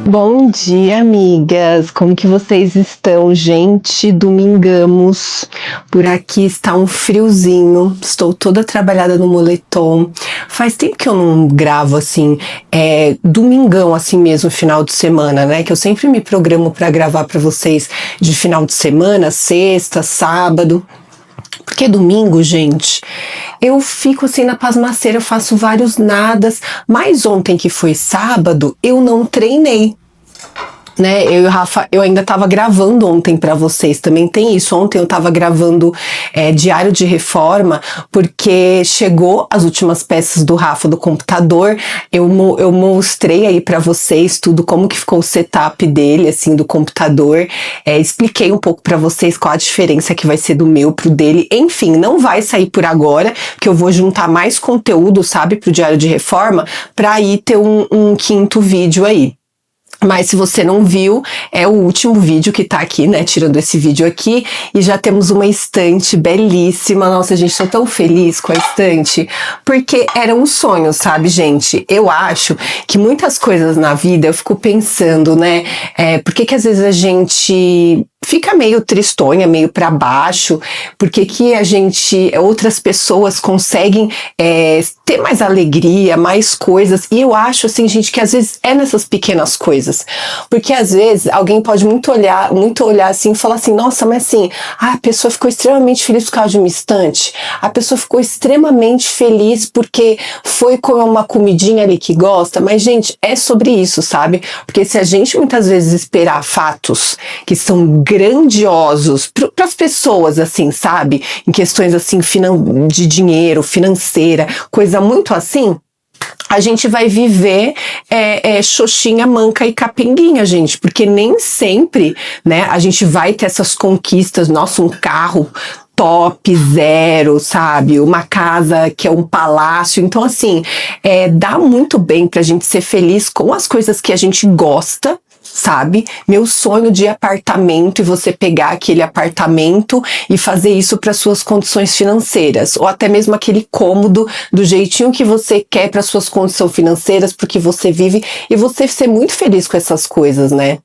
Bom dia, amigas! Como que vocês estão? Gente, domingamos. Por aqui está um friozinho. Estou toda trabalhada no moletom. Faz tempo que eu não gravo assim, domingão assim mesmo, final de semana, né? Que eu sempre me programo para gravar para vocês de final de semana, sexta, sábado. Porque domingo, gente, eu fico assim na pasmaceira, eu faço vários nadas, mas ontem que foi sábado, eu não treinei. Né, eu e o Rafa, eu ainda tava gravando ontem pra vocês, também tem isso. Ontem eu tava gravando diário de reforma, porque chegou as últimas peças do Rafa do computador. Eu mostrei aí pra vocês tudo, como que ficou o setup dele, assim, do computador. Expliquei um pouco pra vocês qual a diferença que vai ser do meu pro dele. Enfim, não vai sair por agora, que eu vou juntar mais conteúdo, sabe, pro diário de reforma, pra aí ter um quinto vídeo aí. Mas se você não viu, é o último vídeo que tá aqui, né, tirando esse vídeo aqui, e já temos uma estante belíssima. Nossa, gente, tô tão feliz com a estante, porque era um sonho, sabe, gente? Eu acho que muitas coisas na vida eu fico pensando, né, por que às vezes a gente fica meio tristonha, meio pra baixo, porque que outras pessoas conseguem ter mais alegria, mais coisas, e eu acho assim, gente, que às vezes é nessas pequenas coisas, porque às vezes alguém pode muito olhar assim e falar assim, nossa, mas assim, a pessoa ficou extremamente feliz por causa de uma estante, a pessoa ficou extremamente feliz porque foi comer uma comidinha ali que gosta, mas gente, é sobre isso, sabe? Porque se a gente muitas vezes esperar fatos que são grandiosos para as pessoas, assim, sabe? Em questões assim de dinheiro, financeira, coisa muito assim, a gente vai viver xoxinha, manca e capenguinha, gente, porque nem sempre, né, a gente vai ter essas conquistas. Nossa, um carro top, zero, sabe? Uma casa que é um palácio. Então, assim, dá muito bem pra gente ser feliz com as coisas que a gente gosta, sabe? Meu sonho de apartamento, e você pegar aquele apartamento e fazer isso para suas condições financeiras, ou até mesmo aquele cômodo do jeitinho que você quer para suas condições financeiras, porque você vive, e você ser muito feliz com essas coisas, né?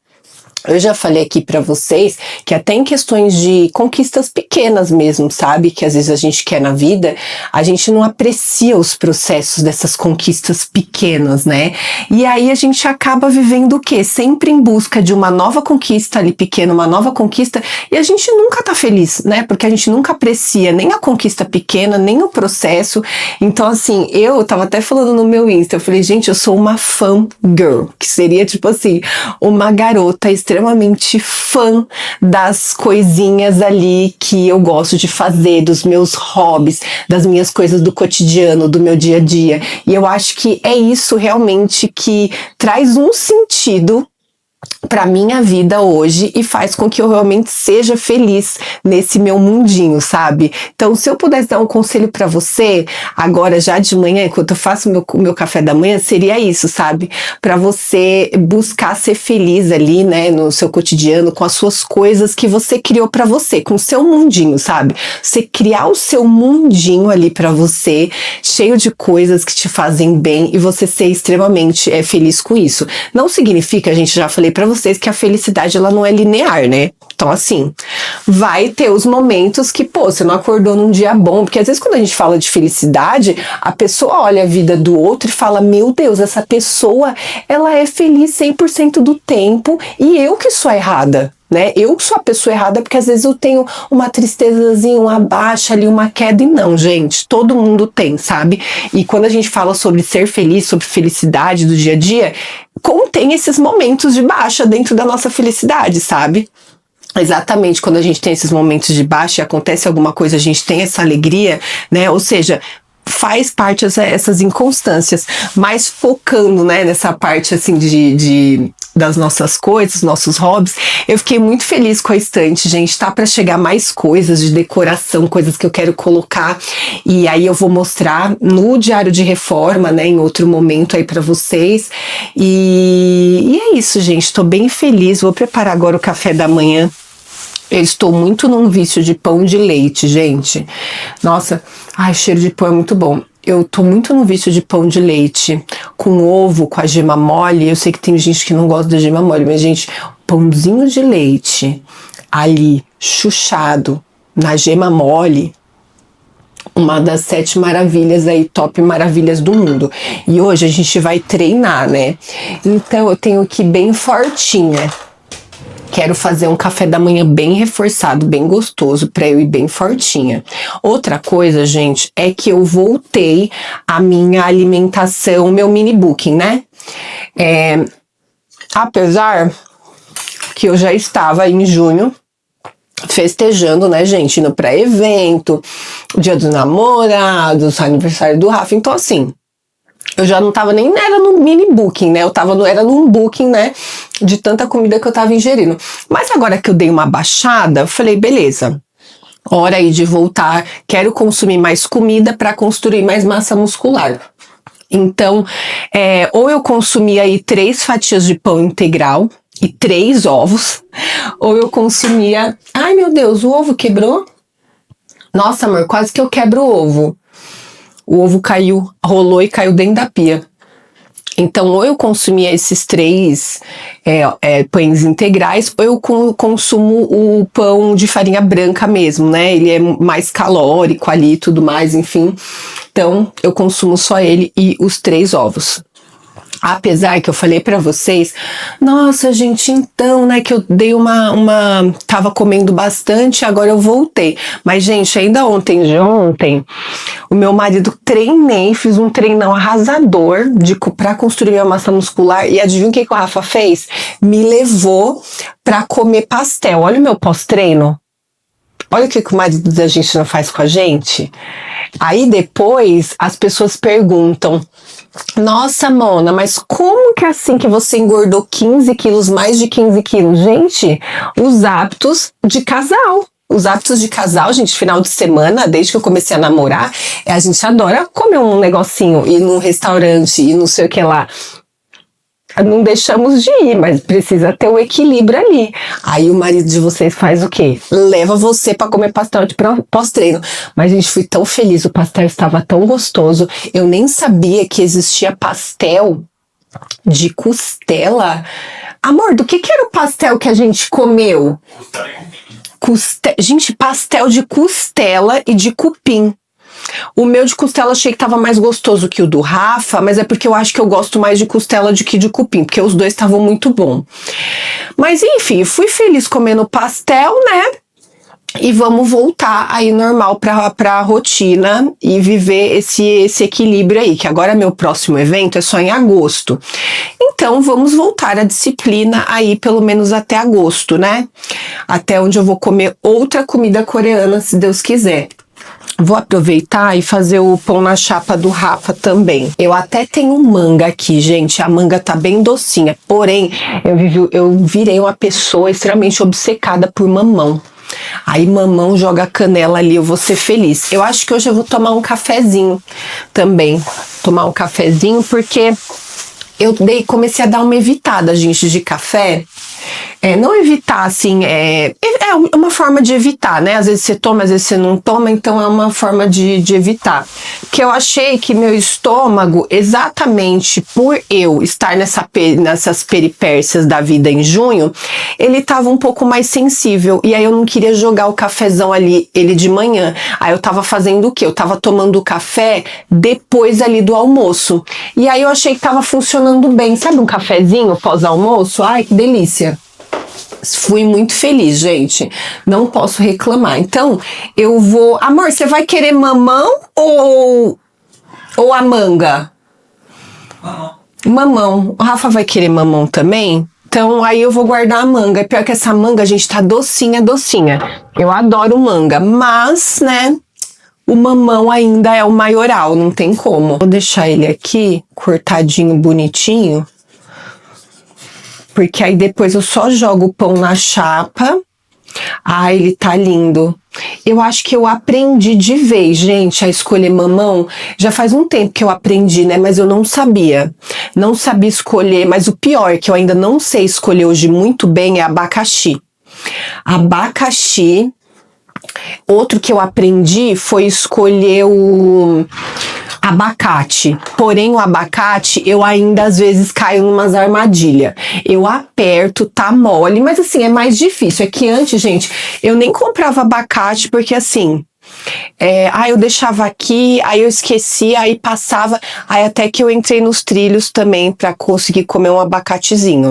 Eu já falei aqui pra vocês que até em questões de conquistas pequenas mesmo, sabe? Que às vezes a gente quer na vida, a gente não aprecia os processos dessas conquistas pequenas, né? E aí a gente acaba vivendo o quê? Sempre em busca de uma nova conquista ali pequena, uma nova conquista, e a gente nunca tá feliz, né? Porque a gente nunca aprecia nem a conquista pequena, nem o processo. Então, assim, eu tava até falando no meu Insta, eu falei, gente, eu sou uma fan girl, que seria tipo assim, uma garota extremamente fã das coisinhas ali que eu gosto de fazer, dos meus hobbies, das minhas coisas do cotidiano, do meu dia a dia. E eu acho que é isso realmente que traz um sentido pra minha vida hoje e faz com que eu realmente seja feliz nesse meu mundinho, sabe? Então, se eu pudesse dar um conselho pra você, agora já de manhã, enquanto eu faço meu café da manhã, seria isso, sabe? Pra você buscar ser feliz ali, né, no seu cotidiano, com as suas coisas que você criou pra você, com o seu mundinho, sabe? Você criar o seu mundinho ali pra você, cheio de coisas que te fazem bem, e você ser extremamente feliz com isso. Não significa, a gente já falei pra vocês, que a felicidade ela não é linear, né? Então, assim, vai ter os momentos que, pô, você não acordou num dia bom, porque às vezes quando a gente fala de felicidade, a pessoa olha a vida do outro e fala, meu Deus, essa pessoa, ela é feliz 100% do tempo, e eu que sou errada, né? Eu sou a pessoa errada, porque às vezes eu tenho uma tristezazinha, uma baixa ali, uma queda, e não, gente, todo mundo tem, sabe? E quando a gente fala sobre ser feliz, sobre felicidade do dia a dia, contém esses momentos de baixa dentro da nossa felicidade, sabe? Exatamente, quando a gente tem esses momentos de baixa e acontece alguma coisa, a gente tem essa alegria, né? Ou seja, faz parte essas inconstâncias, mas focando, né, nessa parte assim das nossas coisas, nossos hobbies. Eu fiquei muito feliz com a estante, gente. Tá para chegar mais coisas de decoração, coisas que eu quero colocar, e aí eu vou mostrar no diário de reforma, né, em outro momento aí para vocês. E é isso, gente. Tô bem feliz. Vou preparar agora o café da manhã. Eu estou muito num vício de pão de leite, gente. Nossa, ai, o cheiro de pão é muito bom. eu tô muito no vício de pão de leite com ovo, com a gema mole. Eu sei que tem gente que não gosta da gema mole, mas, gente, pãozinho de leite ali, chuchado, na gema mole, uma das 7 maravilhas aí, top maravilhas do mundo. E hoje a gente vai treinar, né? Então eu tenho que ir bem fortinha. Quero fazer um café da manhã bem reforçado, bem gostoso, pra eu ir bem fortinha. Outra coisa, gente, é que eu voltei a minha alimentação, meu mini booking, né? Apesar que eu já estava em junho festejando, né, gente, indo pra evento, Dia dos Namorados, aniversário do Rafa, então assim, eu já não tava nem era no mini booking, né, era num booking, né, de tanta comida que eu tava ingerindo. Mas agora que eu dei uma baixada, eu falei, beleza, hora aí de voltar, quero consumir mais comida para construir mais massa muscular. Então, ou eu consumi aí 3 fatias de pão integral e 3 ovos, ou eu consumia... Ai, meu Deus, o ovo quebrou? Nossa, amor, quase que eu quebro o ovo. O ovo caiu, rolou e caiu dentro da pia. Então, ou eu consumia esses 3 pães integrais, ou eu consumo o pão de farinha branca mesmo, né? Ele é mais calórico ali e tudo mais, enfim. Então, eu consumo só ele e os 3 ovos. Apesar que eu falei pra vocês, nossa, gente, então, né, que eu dei tava comendo bastante, agora eu voltei. Mas, gente, ainda ontem de ontem, o meu marido fiz um treinão arrasador pra construir minha massa muscular. E adivinha o que o Rafa fez? Me levou pra comer pastel. Olha o meu pós-treino. Olha o que o marido da gente não faz com a gente. Aí depois as pessoas perguntam, nossa, Mona, mas como que é assim que você engordou 15 quilos, mais de 15 quilos? Gente, os hábitos de casal. Os hábitos de casal, gente, final de semana, desde que eu comecei a namorar, a gente adora comer um negocinho, ir num restaurante e não sei o que lá. Não deixamos de ir, mas precisa ter um equilíbrio ali. Aí o marido de vocês faz o quê? Leva você pra comer pastel de pós-treino. Mas, gente, fui tão feliz, o pastel estava tão gostoso. Eu nem sabia que existia pastel de costela. Amor, do que era o pastel que a gente comeu? Gente, pastel de costela e de cupim. O meu de costela achei que tava mais gostoso que o do Rafa, mas é porque eu acho que eu gosto mais de costela do que de cupim, porque os dois estavam muito bom. Mas enfim, fui feliz comendo pastel, né? E vamos voltar aí normal pra rotina e viver esse equilíbrio aí, que agora meu próximo evento é só em agosto. Então vamos voltar à disciplina aí pelo menos até agosto, né? Até onde eu vou comer outra comida coreana, se Deus quiser. Vou aproveitar e fazer o pão na chapa do Rafa também. Eu até tenho manga aqui, gente. A manga tá bem docinha. Porém, eu virei uma pessoa extremamente obcecada por mamão. Aí mamão joga canela ali, eu vou ser feliz. Eu acho que hoje eu vou tomar um cafezinho também. Tomar um cafezinho porque comecei a dar uma evitada, gente, de café. Não evitar, assim, é uma forma de evitar, né? Às vezes você toma, às vezes você não toma, então é uma forma de evitar. Que eu achei que meu estômago, exatamente por eu estar nessas peripécias da vida em junho, ele tava um pouco mais sensível, e aí eu não queria jogar o cafezão ali, ele de manhã. Aí eu tava fazendo o quê? Eu tava tomando o café depois ali do almoço. E aí eu achei que tava funcionando bem. Sabe um cafezinho pós-almoço? Ai, que delícia! Fui muito feliz, gente. Não posso reclamar. Então, eu vou... Amor, você vai querer mamão ou a manga? Mamão. Mamão. O Rafa vai querer mamão também? Então, aí eu vou guardar a manga. Pior que essa manga, gente, tá docinha, docinha. Eu adoro manga, mas, né... O mamão ainda é o maioral, não tem como. Vou deixar ele aqui, cortadinho, bonitinho. Porque aí depois eu só jogo o pão na chapa. Ah, ele tá lindo. Eu acho que eu aprendi de vez, gente, a escolher mamão. Já faz um tempo que eu aprendi, né? Mas eu não sabia. Não sabia escolher. Mas o pior, que eu ainda não sei escolher hoje muito bem, é abacaxi. Abacaxi. Outro que eu aprendi foi escolher abacate. Porém, o abacate, eu ainda às vezes caio em umas armadilhas. Eu aperto, tá mole, mas assim, é mais difícil. É que antes, gente, eu nem comprava abacate, porque assim, eu deixava aqui, aí eu esquecia, aí passava, aí até que eu entrei nos trilhos também pra conseguir comer um abacatezinho.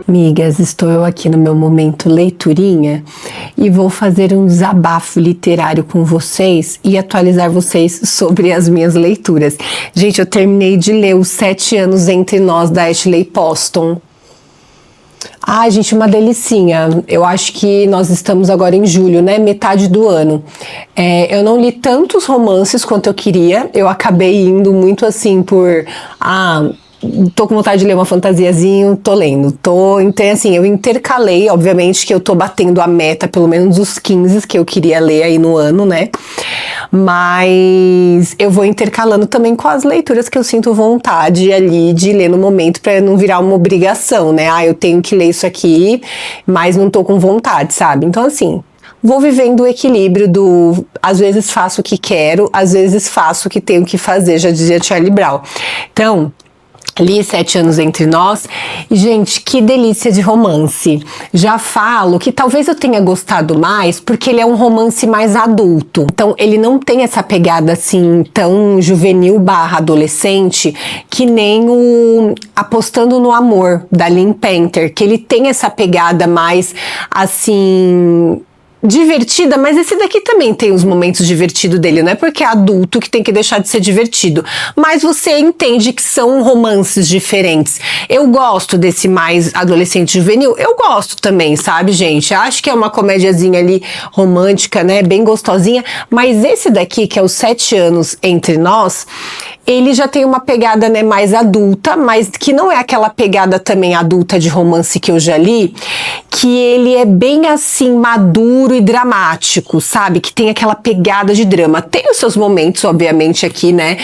Amigas, estou eu aqui no meu momento leiturinha e vou fazer um desabafo literário com vocês e atualizar vocês sobre as minhas leituras. Gente, eu terminei de ler Os 7 Anos Entre Nós, da Ashley Poston. Ai, gente, uma delicinha. Eu acho que nós estamos agora em julho, né? Metade do ano. Eu não li tantos romances quanto eu queria. Eu acabei indo muito assim por... tô com vontade de ler uma fantasiazinho, tô lendo. Então, assim, eu intercalei, obviamente que eu tô batendo a meta, pelo menos os 15 que eu queria ler aí no ano, né? Mas eu vou intercalando também com as leituras que eu sinto vontade ali de ler no momento, pra não virar uma obrigação, né? Eu tenho que ler isso aqui, mas não tô com vontade, sabe? Então, assim, vou vivendo o equilíbrio do... Às vezes faço o que quero, às vezes faço o que tenho que fazer, já dizia Charlie Brown. Então... li 7 Anos Entre Nós e, gente, que delícia de romance. Já falo que talvez eu tenha gostado mais porque ele é um romance mais adulto. Então, ele não tem essa pegada, assim, tão juvenil / adolescente que nem o Apostando no Amor, da Lynn Painter, que ele tem essa pegada mais, assim... divertida, mas esse daqui também tem os momentos divertidos dele, não é porque é adulto que tem que deixar de ser divertido, mas você entende que são romances diferentes. Eu gosto desse mais adolescente juvenil, eu gosto também, sabe, gente? Acho que é uma comédiazinha ali romântica, né, bem gostosinha, mas esse daqui, que é Os 7 Anos Entre Nós, ele já tem uma pegada, né, mais adulta, mas que não é aquela pegada também adulta de romance que eu já li, que ele é bem assim, maduro e dramático, sabe? Que tem aquela pegada de drama. Tem os seus momentos, obviamente, aqui, né?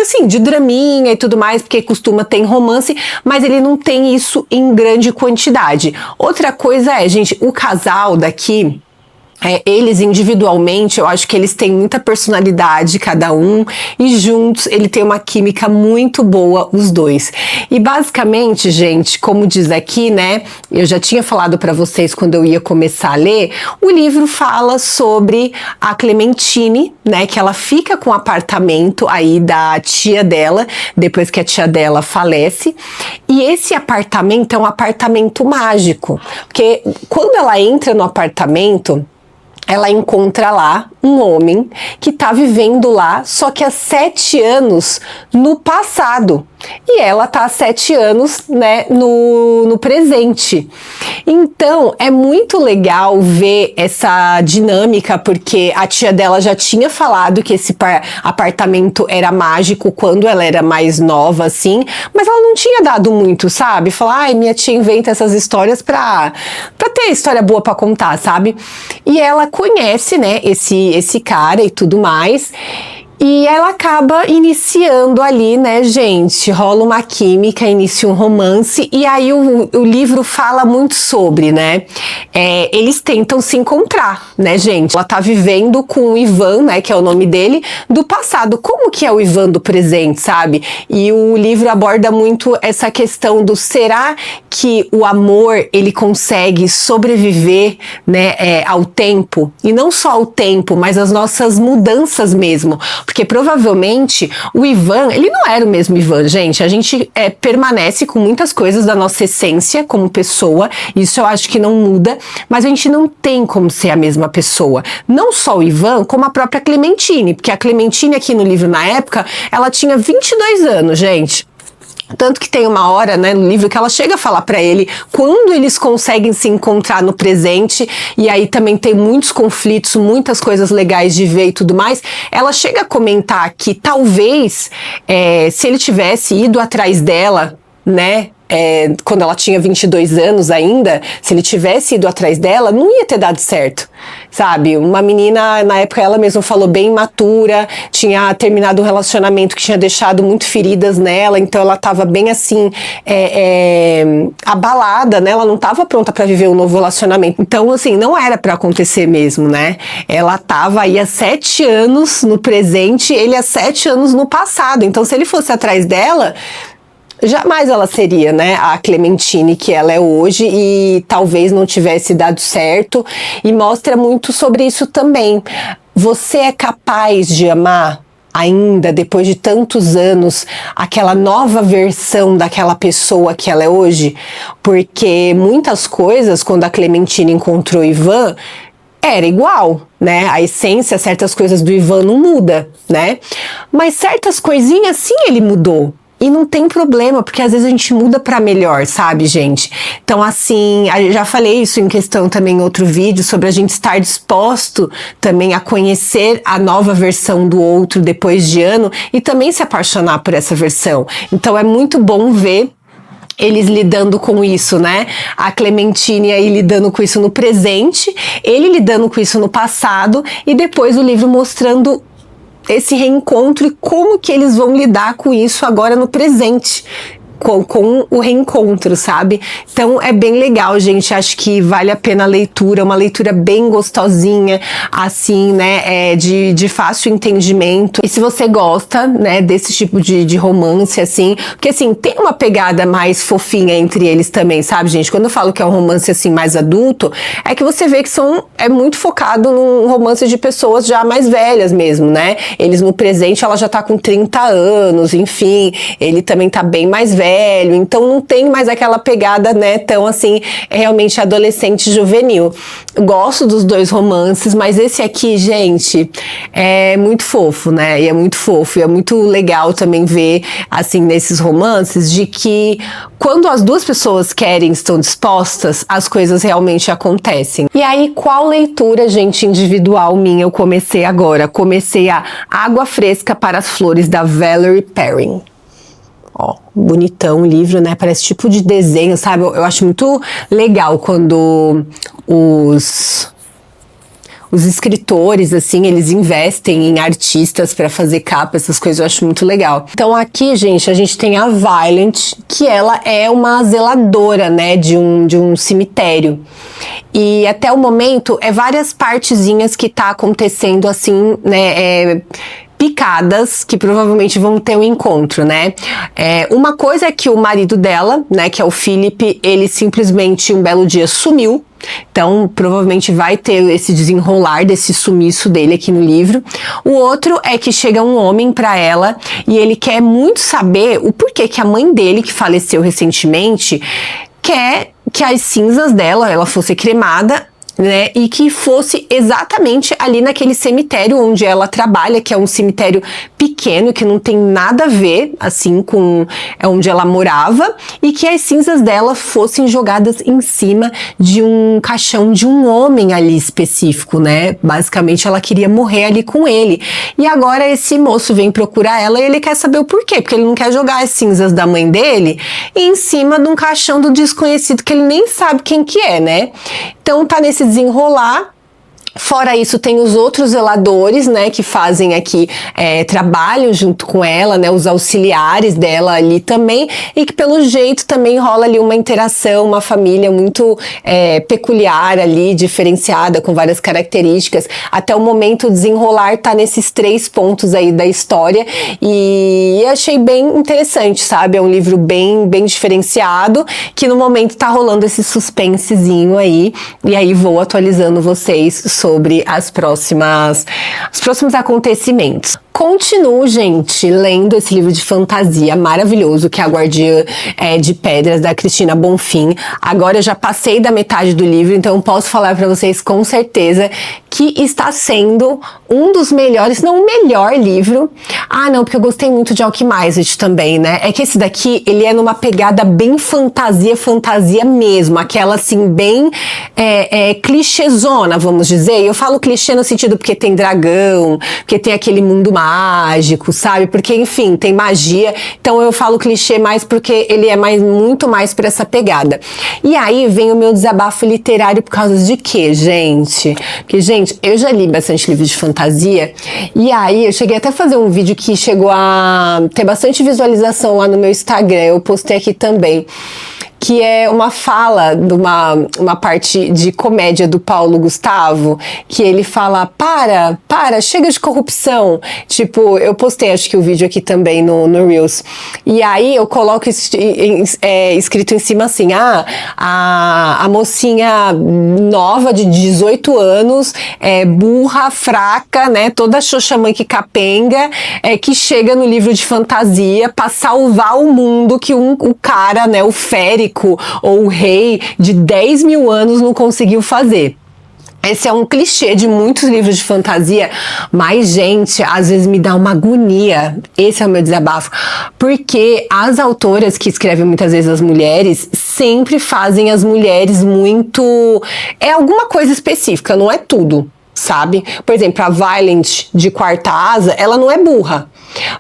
Assim, de draminha e tudo mais, porque costuma ter romance, mas ele não tem isso em grande quantidade. Outra coisa é, gente, o casal daqui... eles individualmente, eu acho que eles têm muita personalidade, cada um, e juntos ele tem uma química muito boa, os dois. E basicamente, gente, como diz aqui, né, eu já tinha falado pra vocês quando eu ia começar a ler, o livro fala sobre a Clementine, né, que ela fica com o apartamento aí da tia dela, depois que a tia dela falece, e esse apartamento é um apartamento mágico, porque quando ela entra no apartamento, ela encontra lá um homem que tá vivendo lá, só que há 7 anos no passado. E ela tá há 7 anos, né, no presente. Então, é muito legal ver essa dinâmica, porque a tia dela já tinha falado que esse apartamento era mágico quando ela era mais nova, assim, mas ela não tinha dado muito, sabe? Falar, minha tia inventa essas histórias pra ter história boa pra contar, sabe? E ela conhece, né, esse cara e tudo mais. E ela acaba iniciando ali, né, gente? Rola uma química, inicia um romance, e aí o livro fala muito sobre, né? Eles tentam se encontrar, né, gente? Ela tá vivendo com o Ivan, né, que é o nome dele, do passado. Como que é o Ivan do presente, sabe? E o livro aborda muito essa questão do será que o amor, ele consegue sobreviver, né, ao tempo? E não só ao tempo, mas às nossas mudanças mesmo. Porque provavelmente o Ivan, ele não era o mesmo Ivan, gente. A gente permanece com muitas coisas da nossa essência como pessoa, isso eu acho que não muda, mas a gente não tem como ser a mesma pessoa. Não só o Ivan, como a própria Clementine, porque a Clementine aqui no livro na época, ela tinha 22 anos, gente. Tanto que tem uma hora, né, no livro que ela chega a falar pra ele quando eles conseguem se encontrar no presente, e aí também tem muitos conflitos, muitas coisas legais de ver e tudo mais. Ela chega a comentar que talvez, se ele tivesse ido atrás dela, né, quando ela tinha 22 anos ainda, se ele tivesse ido atrás dela, não ia ter dado certo, sabe? Uma menina, na época ela mesma falou bem imatura, tinha terminado um relacionamento que tinha deixado muito feridas nela, então ela tava bem assim, abalada, né? Ela não tava pronta para viver um novo relacionamento. Então, assim, não era para acontecer mesmo, né? Ela tava aí há 7 anos no presente, ele há 7 anos no passado. Então, se ele fosse atrás dela, jamais ela seria, né, a Clementine que ela é hoje, e talvez não tivesse dado certo, e mostra muito sobre isso também. Você é capaz de amar ainda, depois de tantos anos, aquela nova versão daquela pessoa que ela é hoje? Porque muitas coisas, quando a Clementine encontrou Ivan, era igual, né? A essência, certas coisas do Ivan não muda, né? Mas certas coisinhas sim ele mudou. E não tem problema, porque às vezes a gente muda pra melhor, sabe, gente? Então, assim, eu já falei isso em questão também em outro vídeo, sobre a gente estar disposto também a conhecer a nova versão do outro depois de ano e também se apaixonar por essa versão. Então, é muito bom ver eles lidando com isso, né? A Clementine aí lidando com isso no presente, ele lidando com isso no passado, e depois o livro mostrando esse reencontro e como que eles vão lidar com isso agora no presente, com o reencontro, sabe? Então é bem legal, gente. Acho que vale a pena a leitura, uma leitura bem gostosinha, assim, né? De fácil entendimento. E se você gosta, né, desse tipo de romance, assim, porque assim, tem uma pegada mais fofinha entre eles também, sabe, gente? Quando eu falo que é um romance assim mais adulto, é que você vê que é muito focado num romance de pessoas já mais velhas mesmo, né? Eles no presente, ela já tá com 30 anos, enfim, ele também tá bem mais velho, então não tem mais aquela pegada, né, tão assim, realmente adolescente juvenil. Gosto dos dois romances, mas esse aqui, gente, é muito fofo, né, e é muito fofo, e é muito legal também ver, assim, nesses romances, de que quando as duas pessoas querem, estão dispostas, as coisas realmente acontecem. E aí, qual leitura, gente, individual minha eu comecei agora? Comecei a Água Fresca para as Flores, da Valerie Perrin. Ó, bonitão o livro, né? Parece tipo de desenho, sabe? Eu acho muito legal quando os escritores, assim, eles investem em artistas para fazer capa, essas coisas, eu acho muito legal. Então aqui, gente, a gente tem a Violet, que ela é uma zeladora, né, de um cemitério. E até o momento, várias partezinhas que tá acontecendo, assim, né, picadas, que provavelmente vão ter um encontro, né? Uma coisa é que o marido dela, né, que é o Philip, ele simplesmente um belo dia sumiu. Então, provavelmente vai ter esse desenrolar desse sumiço dele aqui no livro. O outro é que chega um homem pra ela e ele quer muito saber o porquê que a mãe dele, que faleceu recentemente, quer que as cinzas dela, ela fosse cremada, né, e que fosse exatamente ali naquele cemitério onde ela trabalha, que é um cemitério pequeno, que não tem nada a ver, assim, com onde ela morava, e que as cinzas dela fossem jogadas em cima de um caixão de um homem ali específico, né, basicamente ela queria morrer ali com ele, e agora esse moço vem procurar ela e ele quer saber o porquê, porque ele não quer jogar as cinzas da mãe dele em cima de um caixão do desconhecido, que ele nem sabe quem que é, né. Então tá nesse desenrolar, Fora isso, tem os outros zeladores, né, que fazem aqui, trabalham junto com ela, né, os auxiliares dela ali também, e que pelo jeito também rola ali uma interação, uma família muito peculiar ali, diferenciada, com várias características. Até o momento, o desenrolar tá nesses 3 pontos aí da história, e achei bem interessante, sabe? É um livro bem diferenciado, que no momento tá rolando esse suspensezinho aí, e aí vou atualizando vocês sobre os próximos acontecimentos. Continuo, gente, lendo esse livro de fantasia maravilhoso, que é A Guardiã de Pedras, da Cristina Bonfim. Agora eu já passei da metade do livro, então posso falar pra vocês com certeza que está sendo um dos melhores, não o melhor livro. Ah, não, porque eu gostei muito de Alchemized também, né? É que esse daqui, ele é numa pegada bem fantasia mesmo, aquela assim, bem clichêzona, vamos dizer. Eu falo clichê no sentido porque tem dragão, porque tem aquele mundo mágico, sabe? Porque, enfim, tem magia. Então eu falo clichê mais porque ele é muito mais por essa pegada. E aí vem o meu desabafo literário por causa de quê, gente? Porque, gente, eu já li bastante livro de fantasia, e aí eu cheguei até a fazer um vídeo que chegou a ter bastante visualização lá no meu Instagram, eu postei aqui também, que é uma fala de uma parte de comédia do Paulo Gustavo, que ele fala, para, chega de corrupção. Tipo, eu postei, acho que o vídeo aqui também no Reels. E aí eu coloco escrito em cima assim, a mocinha nova de 18 anos, burra, fraca, né, toda xoxamã que capenga, que chega no livro de fantasia pra salvar o mundo que o cara, né, o Férico, ou o rei de 10 mil anos não conseguiu fazer. Esse é um clichê de muitos livros de fantasia, mas, gente, às vezes me dá uma agonia. Esse é o meu desabafo. Porque as autoras que escrevem muitas vezes as mulheres, sempre fazem as mulheres muito... É alguma coisa específica, não é tudo, sabe? Por exemplo, a Violent de Quarta Asa, ela não é burra.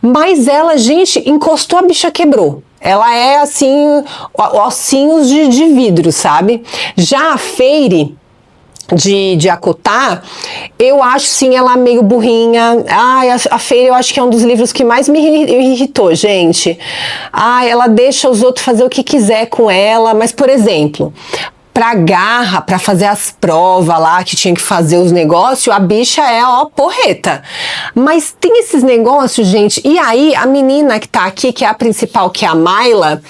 Mas ela, gente, encostou, a bicha quebrou. Ela é, assim, ossinhos de vidro, sabe? Já a Feyre de Acotar, eu acho, sim, ela meio burrinha. Ai, a Feyre eu acho que é um dos livros que mais me irritou, gente. Ai, ela deixa os outros fazer o que quiser com ela, mas, por exemplo... Pra Garra, pra fazer as provas lá, que tinha que fazer os negócios, a bicha é, porreta. Mas tem esses negócios, gente, e aí a menina que tá aqui, que é a principal, que é a Mayla,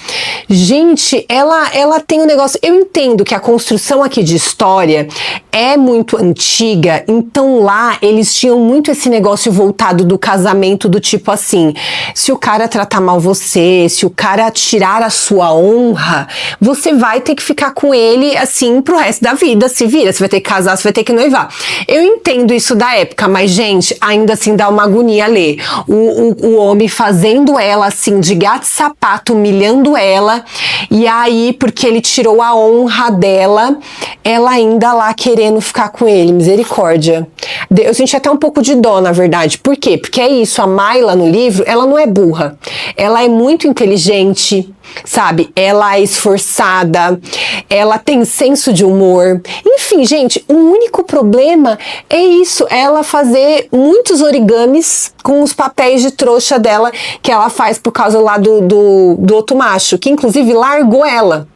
gente, ela tem um negócio... Eu entendo que a construção aqui de história é muito antiga, então lá eles tinham muito esse negócio voltado do casamento, do tipo assim, se o cara tratar mal você, se o cara tirar a sua honra, você vai ter que ficar com ele assim pro resto da vida, se vira, você vai ter que casar, você vai ter que noivar. Eu entendo isso da época, mas, gente, ainda assim dá uma agonia ler. O homem fazendo ela assim, de gato e sapato, humilhando ela, e aí, porque ele tirou a honra dela, ela ainda lá querendo ficar com ele, misericórdia. Eu senti até um pouco de dó, na verdade. Por quê? Porque é isso, a Mayla no livro, ela não é burra. Ela é muito inteligente, sabe? Ela é esforçada, ela tem senso de humor. Enfim, gente, o único problema é isso, ela fazer muitos origamis com os papéis de trouxa dela, que ela faz por causa lá do outro macho, que inclusive largou ela.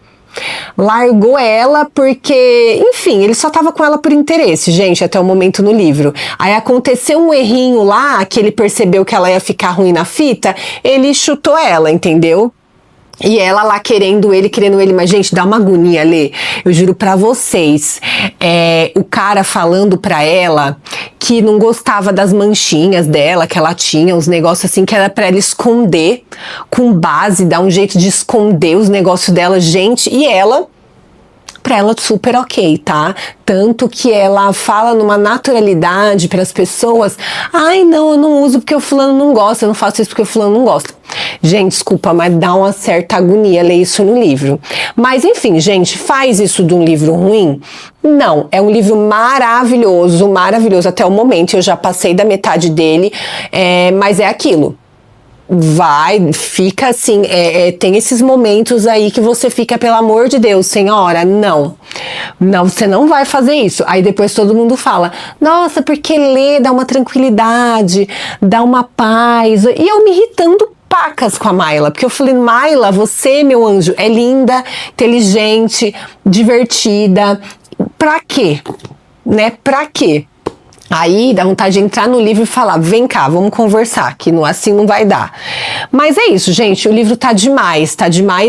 Largou ela porque, enfim, ele só tava com ela por interesse, gente, até o momento no livro. Aí aconteceu um errinho lá, que ele percebeu que ela ia ficar ruim na fita, ele chutou ela, entendeu? E ela lá querendo ele, mas, gente, dá uma agonia, Lê. Eu juro pra vocês, o cara falando pra ela que não gostava das manchinhas dela, que ela tinha uns negócios assim, que era pra ela esconder, com base, dar um jeito de esconder os negócios dela, gente, e ela... Pra ela super ok, tá? Tanto que ela fala numa naturalidade para as pessoas, ai, não, eu não uso porque o fulano não gosta, eu não faço isso porque o fulano não gosta. Gente, desculpa, mas dá uma certa agonia ler isso no livro. Mas enfim, gente, faz isso de um livro ruim? Não, é um livro maravilhoso até o momento, eu já passei da metade dele, mas é aquilo. fica assim, tem esses momentos aí que você fica, pelo amor de Deus, senhora, não, você não vai fazer isso. Aí depois todo mundo fala, nossa, porque ler dá uma tranquilidade, dá uma paz, e eu me irritando pacas com a Mayla, porque eu falei, Mayla, você, meu anjo, é linda, inteligente, divertida, pra quê? Né, pra quê? Aí dá vontade de entrar no livro e falar, vem cá, vamos conversar, que assim não vai dar. Mas é isso, gente, o livro tá demais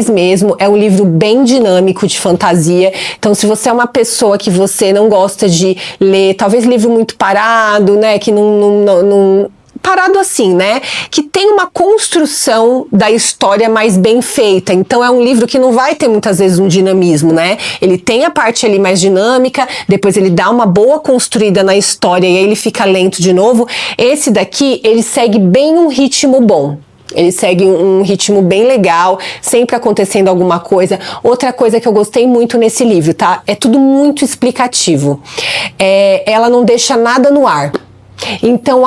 mesmo, é um livro bem dinâmico de fantasia, então se você é uma pessoa que você não gosta de ler, talvez livro muito parado, né, que não parado assim, né? Que tem uma construção da história mais bem feita. Então é um livro que não vai ter muitas vezes um dinamismo, né? Ele tem a parte ali mais dinâmica, depois ele dá uma boa construída na história e aí ele fica lento de novo. Esse daqui, ele segue bem um ritmo bom. Ele segue um ritmo bem legal, sempre acontecendo alguma coisa. Outra coisa que eu gostei muito nesse livro, tá? É tudo muito explicativo. Ela não deixa nada no ar. Então,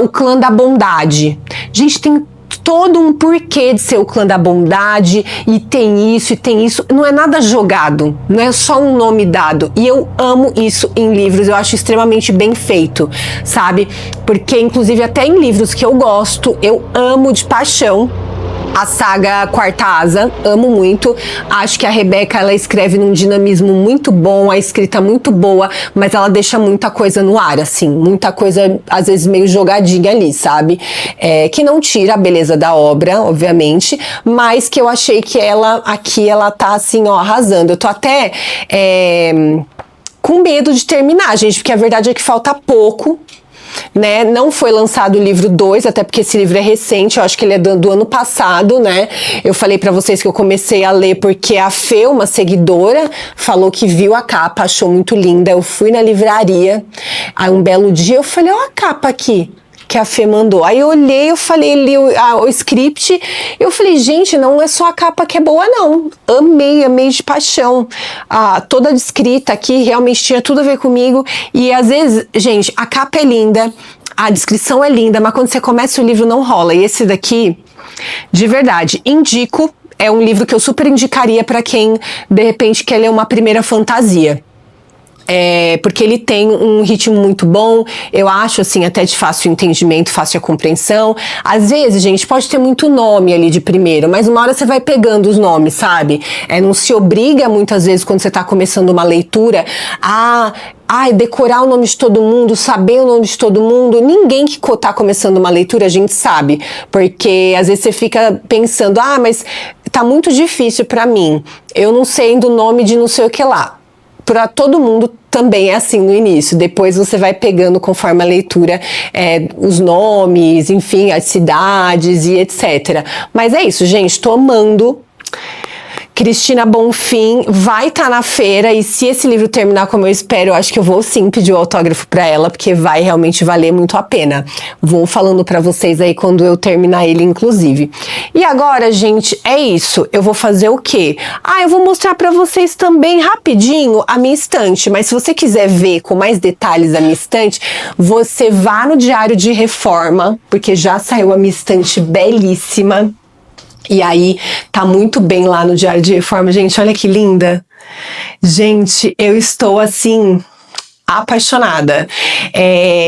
o clã da bondade. Gente, tem todo um porquê de ser o clã da bondade, e tem isso, não é nada jogado, não é só um nome dado, e eu amo isso em livros, eu acho extremamente bem feito, sabe? Porque, inclusive, até em livros que eu gosto, eu amo de paixão, a saga Quarta Asa, amo muito. Acho que a Rebeca, ela escreve num dinamismo muito bom, a escrita muito boa, mas ela deixa muita coisa no ar, assim, muita coisa, às vezes, meio jogadinha ali, sabe? Que não tira a beleza da obra, obviamente, mas que eu achei que ela tá, assim, ó, arrasando. Eu tô até com medo de terminar, gente, porque a verdade é que falta pouco, né? Não foi lançado o livro 2, até porque esse livro é recente, eu acho que ele é do ano passado, né? Eu falei pra vocês que eu comecei a ler porque a Fê, uma seguidora, falou que viu a capa, achou muito linda. Eu fui na livraria, aí um belo dia eu falei, ó a capa aqui que a Fê mandou. Aí eu olhei, eu falei, li o script, eu falei, gente, não é só a capa que é boa, não. Amei de paixão. Toda a escrita aqui realmente tinha tudo a ver comigo. E às vezes, gente, a capa é linda, a descrição é linda, mas quando você começa o livro não rola. E esse daqui, de verdade, indico. É um livro que eu super indicaria para quem, de repente, quer ler uma primeira fantasia. Porque ele tem um ritmo muito bom, eu acho, assim, até de fácil entendimento, fácil compreensão. Às vezes, gente, pode ter muito nome ali de primeiro, mas uma hora você vai pegando os nomes, sabe? Não se obriga, muitas vezes, quando você tá começando uma leitura, a decorar o nome de todo mundo, saber o nome de todo mundo. Ninguém que tá começando uma leitura, a gente sabe, porque às vezes você fica pensando, mas tá muito difícil pra mim, eu não sei do nome de não sei o que lá. Para todo mundo também é assim no início, depois você vai pegando conforme a leitura os nomes, enfim, as cidades e etc. Mas é isso, gente, tô amando. Cristina Bonfim vai estar na feira, e se esse livro terminar como eu espero, eu acho que eu vou sim pedir o autógrafo para ela, porque vai realmente valer muito a pena. Vou falando para vocês aí quando eu terminar ele, inclusive. E agora, gente, é isso. Eu vou fazer o quê? Eu vou mostrar para vocês também rapidinho a minha estante, mas se você quiser ver com mais detalhes a minha estante, você vá no Diário de Reforma, porque já saiu a minha estante belíssima. E aí, tá muito bem lá no Diário de Reforma. Gente, olha que linda. Gente, eu estou assim, apaixonada.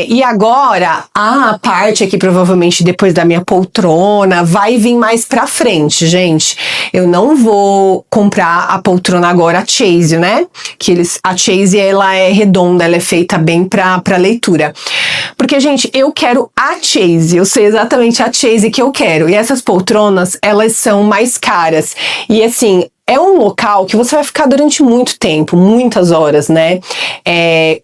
E agora, a parte aqui, provavelmente depois da minha poltrona, vai vir mais pra frente, gente. Eu não vou comprar a poltrona agora, a Chaise, né? A Chaise, ela é redonda, ela é feita bem pra leitura. Porque, gente, eu quero a Chaise, eu sei exatamente a Chaise que eu quero. E essas poltronas, elas são mais caras. E assim, é um local que você vai ficar durante muito tempo, muitas horas, né?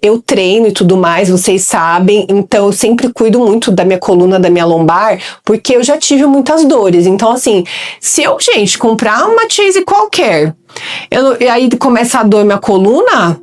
Eu treino e tudo mais, vocês sabem, então eu sempre cuido muito da minha coluna, da minha lombar, porque eu já tive muitas dores. Então, assim, se eu, gente, comprar uma Chaise qualquer, e aí começa a doer minha coluna,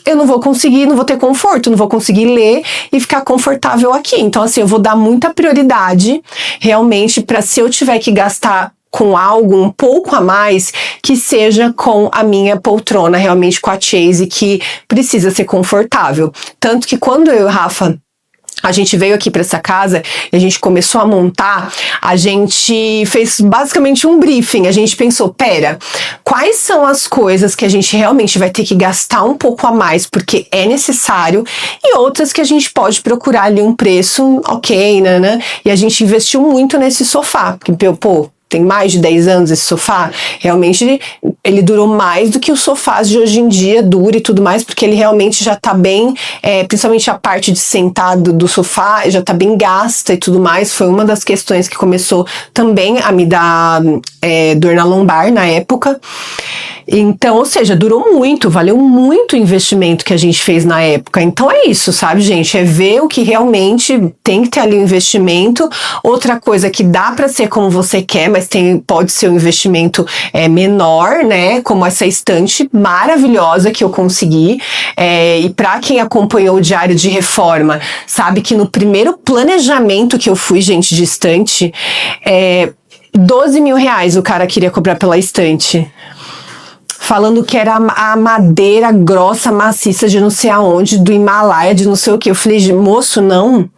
eu não vou conseguir, não vou ter conforto, não vou conseguir ler e ficar confortável aqui. Então, assim, eu vou dar muita prioridade, realmente, para se eu tiver que gastar com algo um pouco a mais, que seja com a minha poltrona, realmente com a Chaise, que precisa ser confortável. Tanto que quando eu e o Rafa, a gente veio aqui para essa casa e a gente começou a montar, a gente fez basicamente um briefing, a gente pensou, pera, quais são as coisas que a gente realmente vai ter que gastar um pouco a mais porque é necessário e outras que a gente pode procurar ali um preço ok, né? E a gente investiu muito nesse sofá, porque, pô, tem mais de 10 anos esse sofá, realmente ele durou mais do que os sofás de hoje em dia dura e tudo mais, porque ele realmente já tá bem, principalmente a parte de sentado do sofá, já tá bem gasta e tudo mais, foi uma das questões que começou também a me dar dor na lombar na época. Então, ou seja, durou muito, valeu muito o investimento que a gente fez na época. Então é isso, sabe, gente? É ver o que realmente tem que ter ali o investimento. Outra coisa que dá para ser como você quer, mas pode ser um investimento menor, né? Como essa estante maravilhosa que eu consegui. E para quem acompanhou o Diário de Reforma, sabe que no primeiro planejamento que eu fui, gente, de estante, 12 mil reais o cara queria cobrar pela estante. Falando que era a madeira grossa, maciça de não sei aonde, do Himalaia, de não sei o que. Eu falei, moço, não.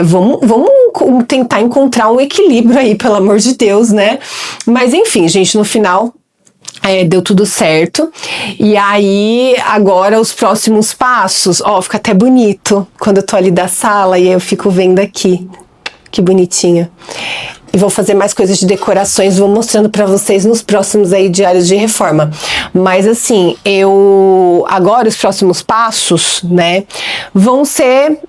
Vamos tentar encontrar um equilíbrio aí, pelo amor de Deus, né? Mas enfim, gente, no final deu tudo certo. E aí, agora os próximos passos, fica até bonito quando eu tô ali da sala e aí eu fico vendo aqui. Que bonitinha. E vou fazer mais coisas de decorações, vou mostrando pra vocês nos próximos aí diários de reforma. Mas assim, agora os próximos passos, né, vão ser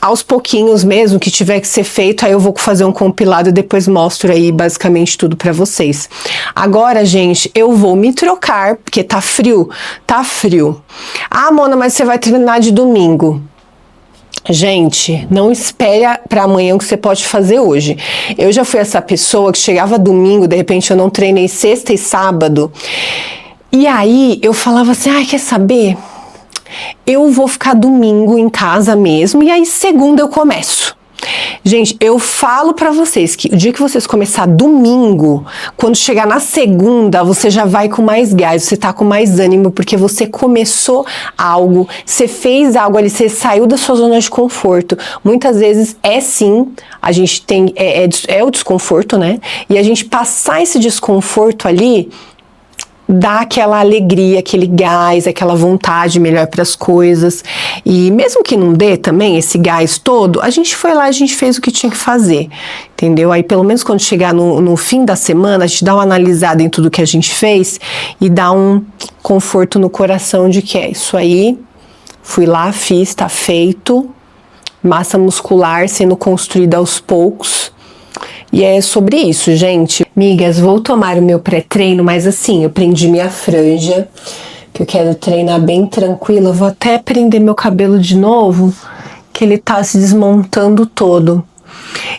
aos pouquinhos mesmo, que tiver que ser feito, aí eu vou fazer um compilado e depois mostro aí basicamente tudo pra vocês. Agora, gente, eu vou me trocar, porque tá frio. Tá frio. Ah, Mona, mas você vai treinar de domingo. Gente, não espere para amanhã o que você pode fazer hoje. Eu já fui essa pessoa que chegava domingo, de repente eu não treinei sexta e sábado. E aí eu falava assim, quer saber? Eu vou ficar domingo em casa mesmo e aí segunda eu começo. Gente, eu falo pra vocês que o dia que vocês começar domingo, quando chegar na segunda, você já vai com mais gás, você tá com mais ânimo, porque você começou algo, você fez algo ali, você saiu da sua zona de conforto. Muitas vezes sim, a gente tem, o desconforto, né? E a gente passar esse desconforto ali, dá aquela alegria, aquele gás, aquela vontade melhor para as coisas. E mesmo que não dê também esse gás todo, a gente foi lá, a gente fez o que tinha que fazer, entendeu? Aí pelo menos quando chegar no fim da semana, a gente dá uma analisada em tudo que a gente fez e dá um conforto no coração de que isso aí, fui lá, fiz, tá feito, massa muscular sendo construída aos poucos. E é sobre isso, gente. Migas, vou tomar o meu pré-treino, mas assim, eu prendi minha franja, que eu quero treinar bem tranquila. Eu vou até prender meu cabelo de novo, que ele tá se desmontando todo.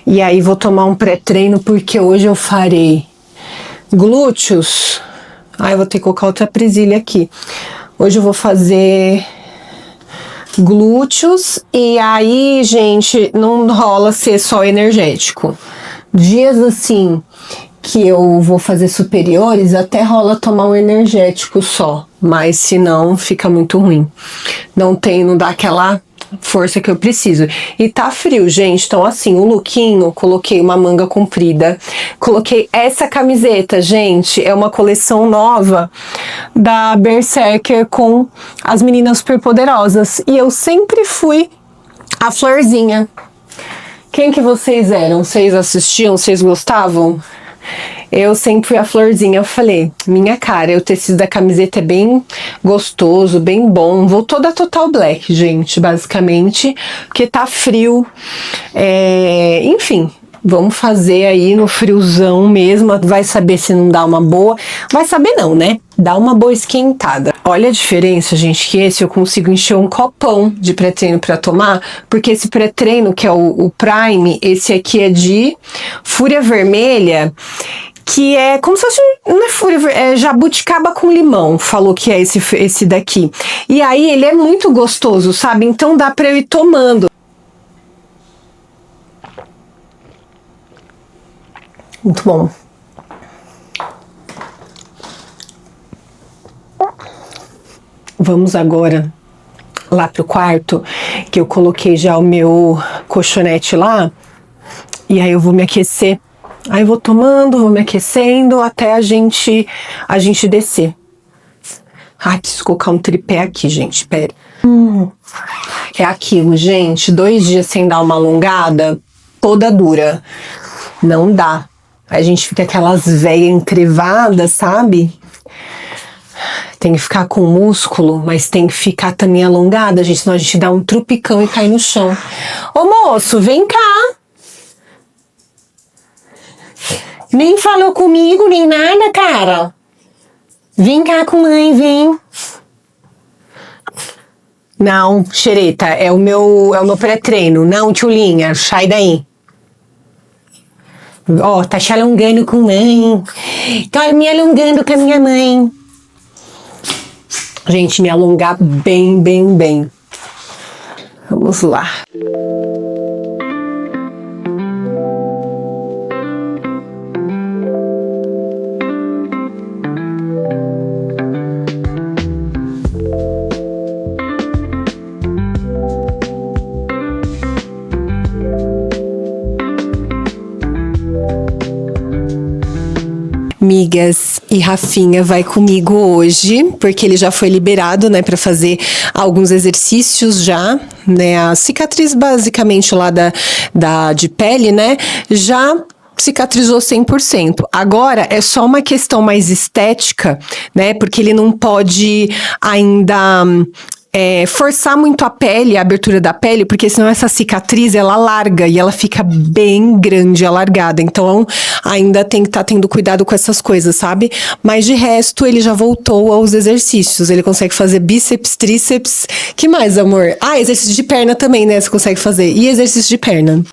E aí vou tomar um pré-treino, porque hoje eu farei glúteos. Eu vou ter que colocar outra presilha aqui. Hoje eu vou fazer glúteos, e aí, gente, não rola ser só energético. Dias assim que eu vou fazer superiores, até rola tomar um energético só, mas se não, fica muito ruim. Não dá aquela força que eu preciso. E tá frio, gente, então assim, o lookinho, coloquei uma manga comprida, coloquei essa camiseta, gente, é uma coleção nova da Berserker com as meninas superpoderosas, e eu sempre fui a florzinha. Quem que vocês eram? Vocês assistiam? Vocês gostavam? Eu sempre fui a florzinha. Eu falei, minha cara, o tecido da camiseta é bem gostoso, bem bom. Vou toda total black, gente, basicamente, porque tá frio. Enfim, vamos fazer aí no friozão mesmo. Vai saber se não dá uma boa. Vai saber não, né? Dá uma boa esquentada. Olha a diferença, gente, que esse eu consigo encher um copão de pré-treino para tomar, porque esse pré-treino, que é o Prime, esse aqui é de Fúria Vermelha, que é como se fosse, não é fúria, é jabuticaba com limão, falou que é esse daqui. E aí ele é muito gostoso, sabe? Então dá pra eu ir tomando. Muito bom. Vamos agora lá pro quarto, que eu coloquei já o meu colchonete lá, e aí eu vou me aquecer. Aí eu vou tomando, vou me aquecendo até a gente descer. Ai, preciso colocar um tripé aqui, gente, pera. É aquilo, gente, 2 dias sem dar uma alongada, toda dura. Não dá. A gente fica aquelas veias entrevadas, sabe? Tem que ficar com músculo, mas tem que ficar também alongada, gente, senão a gente dá um trupicão e cai no chão. Ô moço, vem cá! Nem falou comigo, nem nada, cara. Vem cá com mãe, vem. Não, xereta, é o meu pré-treino. Não, tchulinha, sai daí. Ó, tá se alongando com mãe. Tá me alongando com a minha mãe. Gente, me alongar bem, bem, bem. Vamos lá. Migas, e Rafinha vai comigo hoje, porque ele já foi liberado, né, para fazer alguns exercícios já, né, a cicatriz basicamente lá de pele, né, já cicatrizou 100%. Agora é só uma questão mais estética, né, porque ele não pode ainda forçar muito a pele, a abertura da pele, porque senão essa cicatriz, ela larga e ela fica bem grande, alargada. Então, ainda tem que estar tendo cuidado com essas coisas, sabe? Mas de resto, ele já voltou aos exercícios. Ele consegue fazer bíceps, tríceps. Que mais, amor? Ah, exercício de perna também, né? Você consegue fazer. E exercício de perna.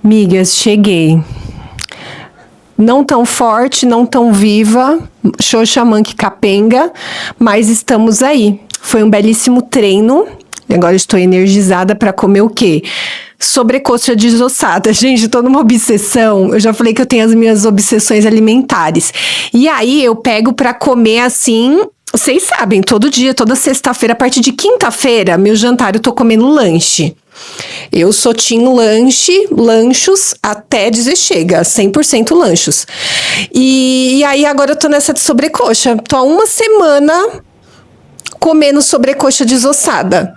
Migas, cheguei. Não tão forte, não tão viva, xoxa, manque, capenga, mas estamos aí. Foi um belíssimo treino. Agora estou energizada para comer o quê? Sobrecoxa desossada. Gente, eu tô numa obsessão. Eu já falei que eu tenho as minhas obsessões alimentares. E aí eu pego para comer assim. Vocês sabem, todo dia, toda sexta-feira, a partir de quinta-feira, meu jantar eu tô comendo lanche. Eu sou team lanchos até dizer chega, 100% lanchos. E aí agora eu tô nessa de sobrecoxa. Tô há 1 semana comendo sobrecoxa desossada.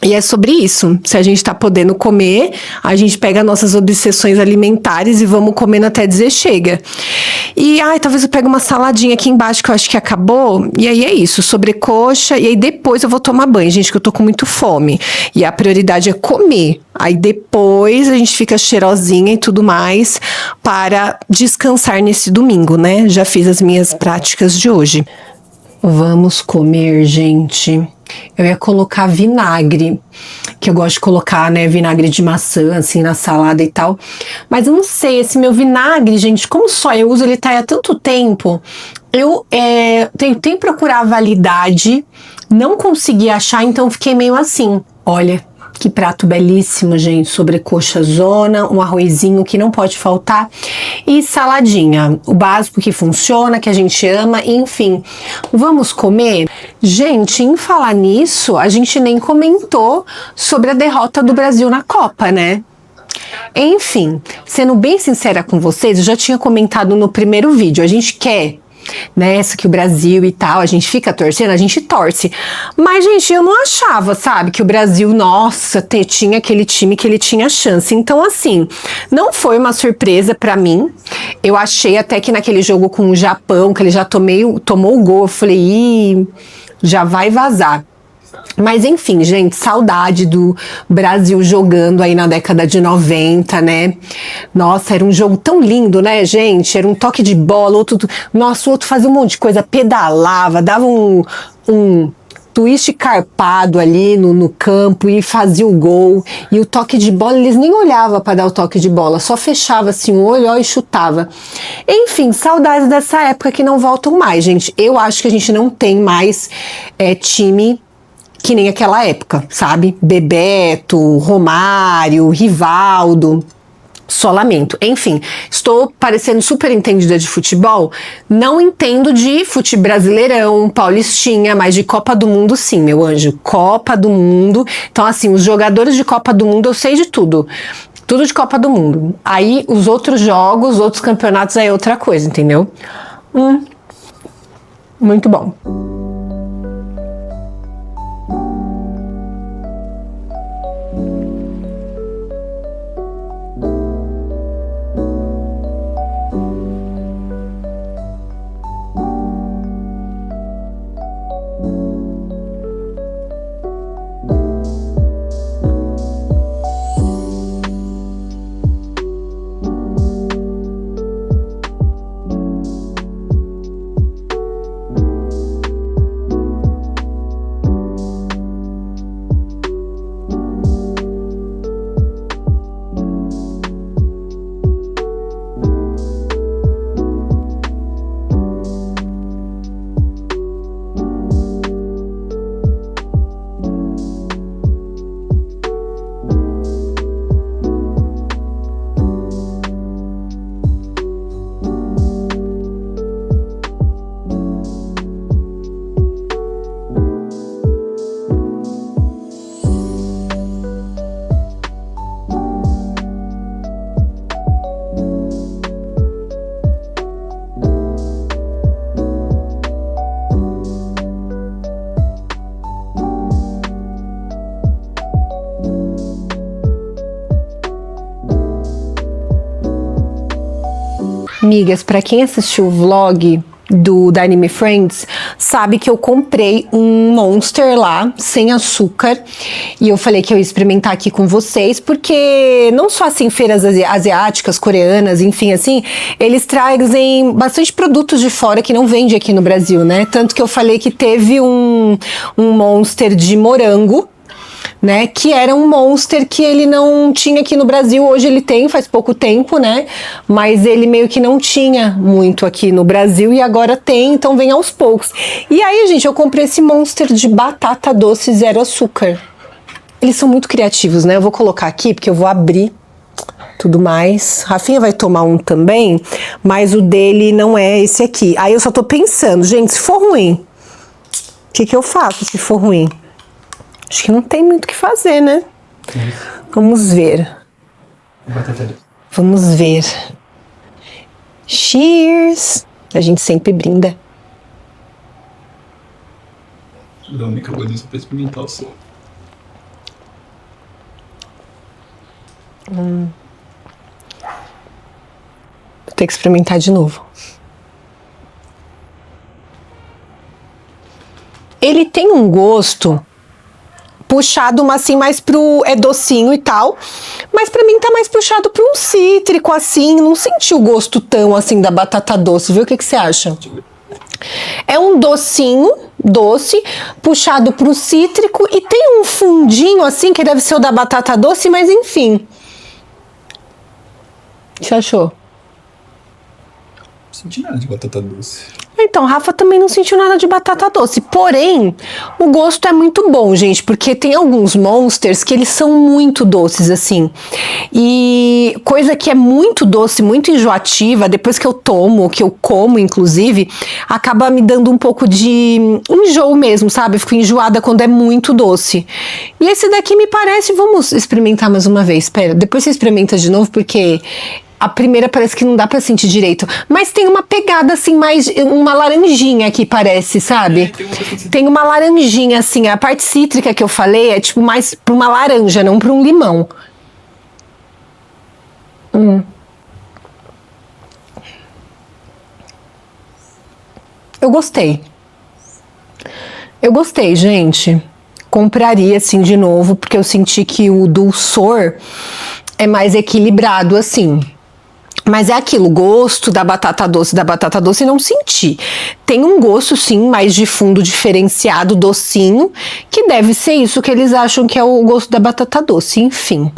E é sobre isso. Se a gente tá podendo comer, a gente pega nossas obsessões alimentares e vamos comendo até dizer chega. E, talvez eu pegue uma saladinha aqui embaixo que eu acho que acabou. E aí é isso, sobrecoxa. E aí depois eu vou tomar banho, gente, que eu tô com muito fome. E a prioridade é comer. Aí depois a gente fica cheirosinha e tudo mais para descansar nesse domingo, né? Já fiz as minhas práticas de hoje. Vamos comer, gente. Eu ia colocar vinagre, que eu gosto de colocar, né, vinagre de maçã, assim, na salada e tal. Mas eu não sei, esse meu vinagre, gente, como só eu uso ele tá aí há tanto tempo, eu tentei procurar a validade, não consegui achar, então fiquei meio assim. Olha, que prato belíssimo, gente, sobrecoxa zona, um arrozinho que não pode faltar e saladinha, o básico que funciona, que a gente ama, enfim. Vamos comer? Gente, em falar nisso, a gente nem comentou sobre a derrota do Brasil na Copa, né? Enfim, sendo bem sincera com vocês, eu já tinha comentado no primeiro vídeo, a gente quer nessa que o Brasil e tal, a gente fica torcendo, a gente torce. Mas, gente, eu não achava, sabe, que o Brasil, nossa, tinha aquele time que ele tinha chance. Então, assim, não foi uma surpresa pra mim. Eu achei até que naquele jogo com o Japão, que ele já tomou o gol, eu falei, ih, já vai vazar. Mas enfim, gente, saudade do Brasil jogando aí na década de 90, né? Nossa, era um jogo tão lindo, né, gente? Era um toque de bola, nossa, o outro fazia um monte de coisa, pedalava, dava um twist carpado ali no campo e fazia o gol. E o toque de bola, eles nem olhavam para dar o toque de bola, só fechava assim o olho ó, e chutava. Enfim, saudades dessa época que não voltam mais, gente. Eu acho que a gente não tem mais time que nem aquela época, sabe? Bebeto, Romário, Rivaldo, só lamento. Enfim, estou parecendo super entendida de futebol, não entendo de futebol brasileirão, paulistinha, mas de Copa do Mundo sim, meu anjo, Copa do Mundo. Então assim, os jogadores de Copa do Mundo eu sei de tudo. Tudo de Copa do Mundo. Aí os outros jogos, outros campeonatos aí é outra coisa, entendeu? Muito bom. Amigas, pra quem assistiu o vlog da Anime Friends, sabe que eu comprei um Monster lá, sem açúcar, e eu falei que eu ia experimentar aqui com vocês, porque não só assim, feiras asiáticas, coreanas, enfim, assim, eles trazem bastante produtos de fora que não vende aqui no Brasil, né? Tanto que eu falei que teve um Monster de morango, né, que era um Monster que ele não tinha aqui no Brasil, hoje ele tem, faz pouco tempo, né, mas ele meio que não tinha muito aqui no Brasil e agora tem, então vem aos poucos. E aí, gente, eu comprei esse Monster de batata doce zero açúcar. Eles são muito criativos, né, eu vou colocar aqui porque eu vou abrir tudo mais. Rafinha vai tomar um também, mas o dele não é esse aqui. Aí eu só tô pensando, gente, se for ruim, o que eu faço se for ruim? Acho que não tem muito o que fazer, né? Vamos ver. Vamos ver. Cheers! A gente sempre brinda. A única coisa só pra experimentar o seu. Vou ter que experimentar de novo. Ele tem um gosto puxado, assim, mais pro... é docinho e tal, mas pra mim tá mais puxado pra um cítrico, assim, não senti o gosto tão, assim, da batata doce, viu? O que você acha? É um docinho, doce, puxado pro cítrico e tem um fundinho, assim, que deve ser o da batata doce, mas enfim. O que você achou? Não senti nada de batata doce. Então, Rafa também não sentiu nada de batata doce, porém, o gosto é muito bom, gente, porque tem alguns Monsters que eles são muito doces, assim, e coisa que é muito doce, muito enjoativa, depois que eu tomo, que eu como, inclusive, acaba me dando um pouco de enjoo mesmo, sabe? Eu fico enjoada quando é muito doce. E esse daqui me parece, vamos experimentar mais uma vez, espera, depois você experimenta de novo, porque A primeira parece que não dá pra sentir direito. Mas tem uma pegada, assim, mais... Uma laranjinha aqui, parece, sabe? Tem uma laranjinha, assim. A parte cítrica que eu falei é, tipo, mais pra uma laranja, não pra um limão. Eu gostei. Eu gostei, gente. Compraria, assim, de novo, porque eu senti que o dulçor é mais equilibrado, assim. Mas é aquilo, gosto da batata doce não senti. Tem um gosto, sim, mais de fundo diferenciado, docinho, que deve ser isso que eles acham que é o gosto da batata doce, enfim.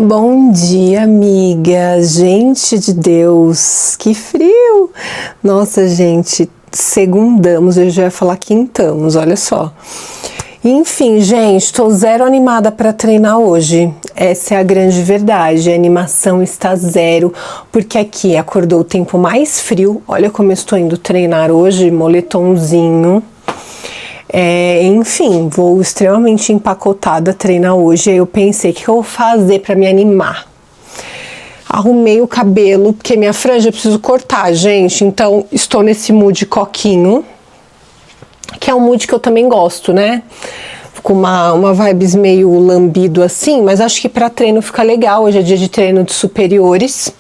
Bom dia, amiga. Gente de Deus, que frio! Nossa, gente, segundamos, eu já ia falar quintamos, olha só. Enfim, gente, tô zero animada para treinar hoje. Essa é a grande verdade. A animação está zero, porque aqui acordou o tempo mais frio. Olha como eu estou indo treinar hoje, moletomzinho. Enfim, vou extremamente empacotada treinar hoje. Aí eu pensei, o que eu vou fazer para me animar? Arrumei o cabelo, porque minha franja eu preciso cortar, gente. Então, estou nesse mood coquinho, que é um mood que eu também gosto, né? Com uma vibes meio lambido assim, mas acho que para treino fica legal. Hoje é dia de treino de superiores.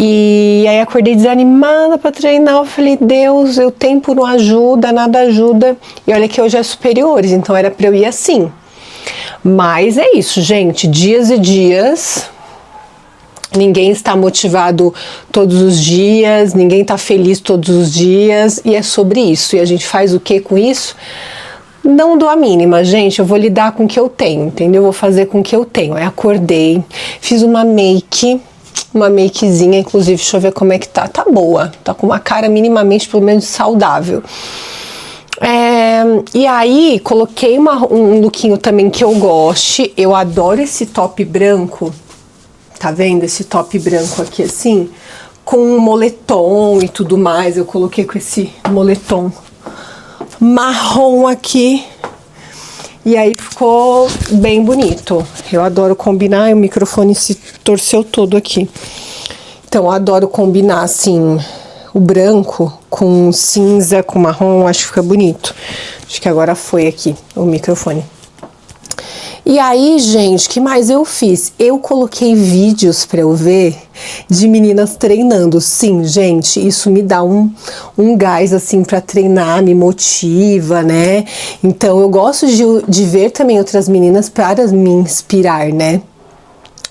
E aí acordei desanimada para treinar, eu falei, Deus, o tempo não ajuda, nada ajuda. E olha que hoje é superiores, então era para eu ir assim. Mas é isso, gente, dias e dias. Ninguém está motivado todos os dias, ninguém está feliz todos os dias, e é sobre isso. E a gente faz o que com isso? Não dou a mínima, gente, eu vou lidar com o que eu tenho, entendeu? Vou fazer com o que eu tenho. Aí acordei, fiz uma makezinha, inclusive, deixa eu ver como é que tá. Tá boa, tá com uma cara minimamente, pelo menos, saudável. E aí, coloquei um lookinho também que eu goste. Eu adoro esse top branco. Tá vendo esse top branco aqui assim? Com um moletom e tudo mais. Eu coloquei com esse moletom marrom aqui. E aí ficou bem bonito. Eu adoro combinar. E o microfone se torceu todo aqui. Então eu adoro combinar assim o branco com cinza, com marrom. Acho que fica bonito. Acho que agora foi aqui o microfone. E aí, gente, o que mais eu fiz? Eu coloquei vídeos pra eu ver de meninas treinando. Sim, gente, isso me dá um gás, assim, pra treinar, me motiva, né? Então, eu gosto de ver também outras meninas para me inspirar, né?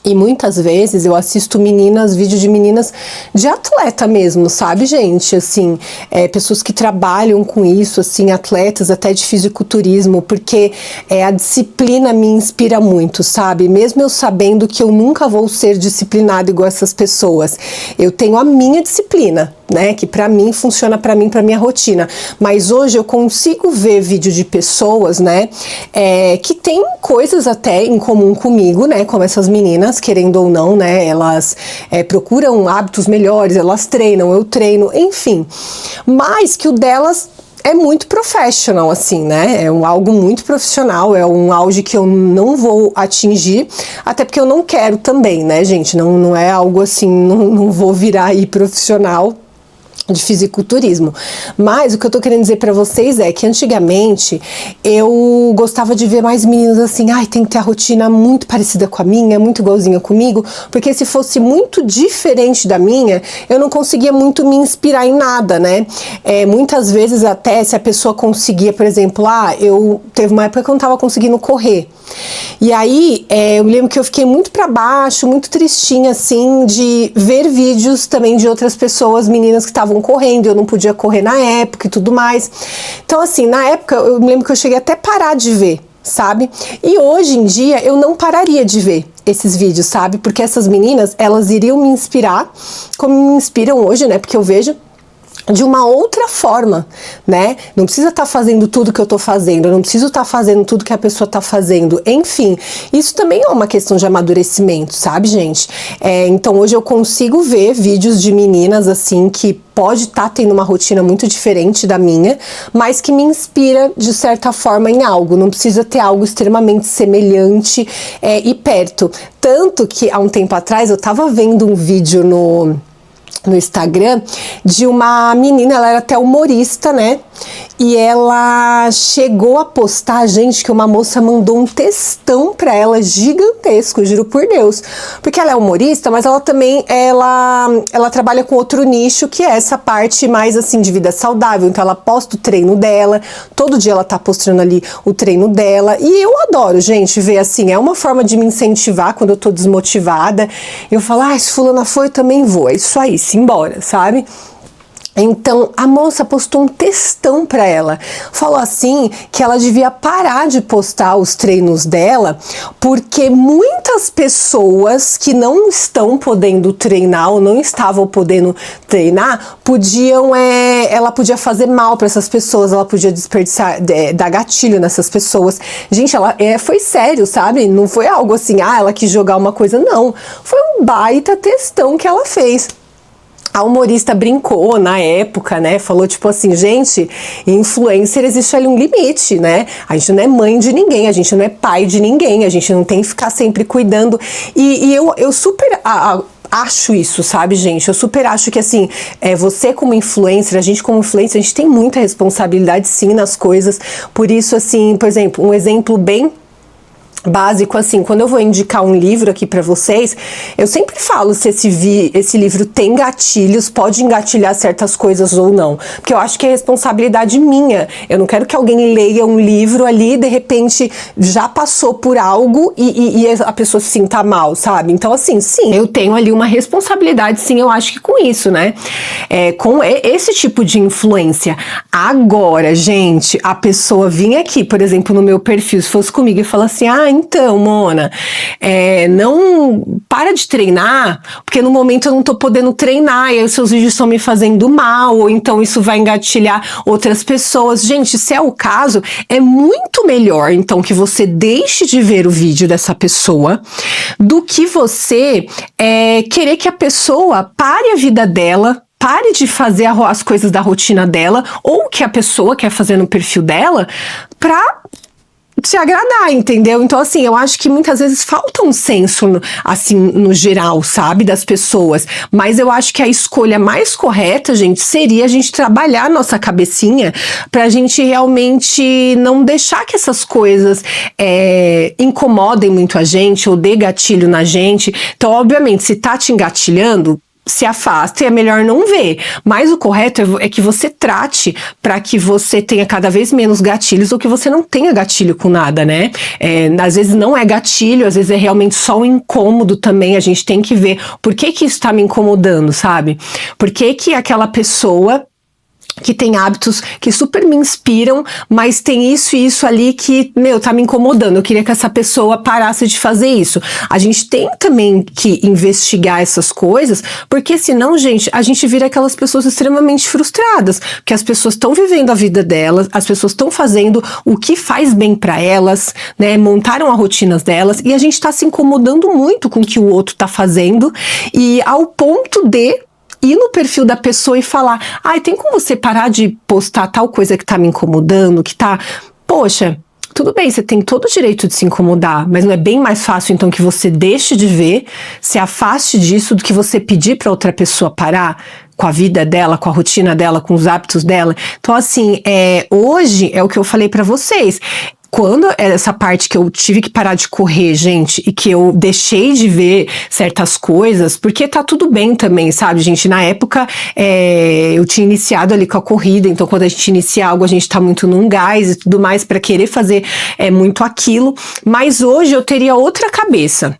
E muitas vezes eu assisto vídeo de meninas de atleta mesmo, sabe, gente? Assim, pessoas que trabalham com isso, assim, atletas até de fisiculturismo, porque a disciplina me inspira muito, sabe? Mesmo eu sabendo que eu nunca vou ser disciplinada igual essas pessoas. Eu tenho a minha disciplina, né, que pra mim funciona pra minha rotina, mas hoje eu consigo ver vídeo de pessoas, né, que tem coisas até em comum comigo, né, como essas meninas, querendo ou não, né, elas procuram hábitos melhores, elas treinam, eu treino, enfim, mas que o delas é muito professional, assim, né? É algo muito profissional, é um auge que eu não vou atingir, até porque eu não quero também, né, gente? Não é algo assim, não vou virar aí profissional. de fisiculturismo. Mas o que eu tô querendo dizer pra vocês é que antigamente eu gostava de ver mais meninas assim, ai, tem que ter a rotina muito parecida com a minha, muito igualzinha comigo, porque se fosse muito diferente da minha, eu não conseguia muito me inspirar em nada, né? Muitas vezes até se a pessoa conseguia, por exemplo, eu teve uma época que eu não tava conseguindo correr. E aí, eu me lembro que eu fiquei muito pra baixo, muito tristinha, assim, de ver vídeos também de outras pessoas, meninas que estavam correndo, eu não podia correr na época e tudo mais. Então, assim, na época, eu me lembro que eu cheguei até a parar de ver, sabe? E hoje em dia, eu não pararia de ver esses vídeos, sabe? Porque essas meninas, elas iriam me inspirar, como me inspiram hoje, né? Porque eu vejo de uma outra forma, né? Não precisa estar fazendo tudo que eu tô fazendo, eu não preciso estar fazendo tudo que a pessoa tá fazendo, enfim, isso também é uma questão de amadurecimento, sabe, gente? Então hoje eu consigo ver vídeos de meninas, assim, que pode estar tendo uma rotina muito diferente da minha, mas que me inspira, de certa forma, em algo, não precisa ter algo extremamente semelhante e perto. Tanto que, há um tempo atrás, eu tava vendo um vídeo no Instagram de uma menina, ela era até humorista, né? E ela chegou a postar, gente, que uma moça mandou um textão pra ela gigantesco, juro por Deus. Porque ela é humorista, mas ela também, ela trabalha com outro nicho, que é essa parte mais, assim, de vida saudável. Então ela posta o treino dela, todo dia ela tá postando ali o treino dela. E eu adoro, gente, ver assim, é uma forma de me incentivar quando eu tô desmotivada. Eu falo, se fulana foi, eu também vou. É isso aí, simbora, sabe? Então, a moça postou um textão pra ela. Falou assim que ela devia parar de postar os treinos dela, porque muitas pessoas que não estão podendo treinar ou não estavam podendo treinar, ela podia fazer mal para essas pessoas, ela podia desperdiçar, dar gatilho nessas pessoas. Gente, ela foi sério, sabe? Não foi algo assim, ela quis jogar uma coisa, não. Foi um baita textão que ela fez. A humorista brincou na época, né? Falou tipo assim, gente, influencer existe ali um limite, né? A gente não é mãe de ninguém, a gente não é pai de ninguém, a gente não tem que ficar sempre cuidando. E eu super acho isso, sabe, gente? Eu super acho que, assim, você como influencer, a gente como influencer, a gente tem muita responsabilidade, sim, nas coisas. Por isso, assim, por exemplo, um exemplo bem básico, assim, quando eu vou indicar um livro aqui pra vocês, eu sempre falo se esse livro tem gatilhos, pode engatilhar certas coisas ou não, porque eu acho que é responsabilidade minha. Eu não quero que alguém leia um livro ali e de repente já passou por algo e a pessoa se sinta mal, sabe? Então, assim, sim, eu tenho ali uma responsabilidade, sim, eu acho que com isso, né? Com esse tipo de influência. Agora, gente, a pessoa vinha aqui, por exemplo, no meu perfil, se fosse comigo e falar assim, então, Mona, não para de treinar, porque no momento eu não tô podendo treinar, e aí os seus vídeos estão me fazendo mal, ou então isso vai engatilhar outras pessoas. Gente, se é o caso, é muito melhor, então, que você deixe de ver o vídeo dessa pessoa, do que você querer que a pessoa pare a vida dela, pare de fazer as coisas da rotina dela, ou que a pessoa quer fazer no perfil dela, pra te agradar, entendeu? Então, assim, eu acho que muitas vezes falta um senso, assim, no geral, sabe, das pessoas, mas eu acho que a escolha mais correta, gente, seria a gente trabalhar a nossa cabecinha pra gente realmente não deixar que essas coisas incomodem muito a gente ou dê gatilho na gente. Então, obviamente, se tá te engatilhando, se afasta e é melhor não ver. Mas o correto é que você trate para que você tenha cada vez menos gatilhos ou que você não tenha gatilho com nada, né? Às vezes não é gatilho, às vezes é realmente só um incômodo também. A gente tem que ver por que isso tá me incomodando, sabe? Por que aquela pessoa que tem hábitos que super me inspiram, mas tem isso e isso ali que, tá me incomodando. Eu queria que essa pessoa parasse de fazer isso. A gente tem também que investigar essas coisas, porque senão, gente, a gente vira aquelas pessoas extremamente frustradas, porque as pessoas estão vivendo a vida delas, as pessoas estão fazendo o que faz bem pra elas, né, montaram as rotinas delas, e a gente tá se incomodando muito com o que o outro tá fazendo, e ao ponto de ir no perfil da pessoa e falar, tem como você parar de postar tal coisa que tá me incomodando, que tá, poxa, tudo bem, você tem todo o direito de se incomodar, mas não é bem mais fácil então que você deixe de ver, se afaste disso, do que você pedir para outra pessoa parar com a vida dela, com a rotina dela, com os hábitos dela. Então, assim, hoje é o que eu falei para vocês. Quando essa parte que eu tive que parar de correr, gente, e que eu deixei de ver certas coisas, porque tá tudo bem também, sabe, gente? Na época, eu tinha iniciado ali com a corrida, então quando a gente inicia algo, a gente tá muito num gás e tudo mais pra querer fazer muito aquilo, mas hoje eu teria outra cabeça.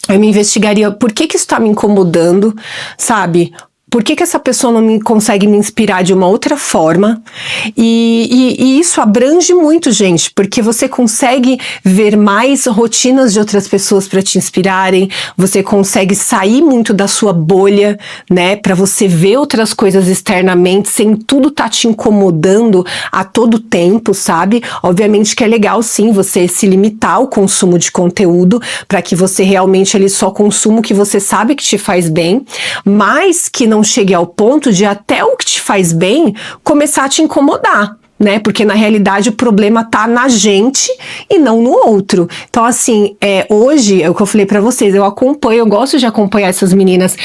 Eu me investigaria por que isso tá me incomodando, sabe? Por que essa pessoa não consegue me inspirar de uma outra forma? E isso abrange muito, gente, porque você consegue ver mais rotinas de outras pessoas para te inspirarem, você consegue sair muito da sua bolha, né, para você ver outras coisas externamente, sem tudo tá te incomodando a todo tempo, sabe? Obviamente que é legal, sim, você se limitar ao consumo de conteúdo, para que você realmente ali só consuma o que você sabe que te faz bem, mas que não chegue ao ponto de até o que te faz bem começar a te incomodar, né? Porque na realidade o problema tá na gente e não no outro. Então, assim, hoje é o que eu falei pra vocês, eu gosto de acompanhar essas meninas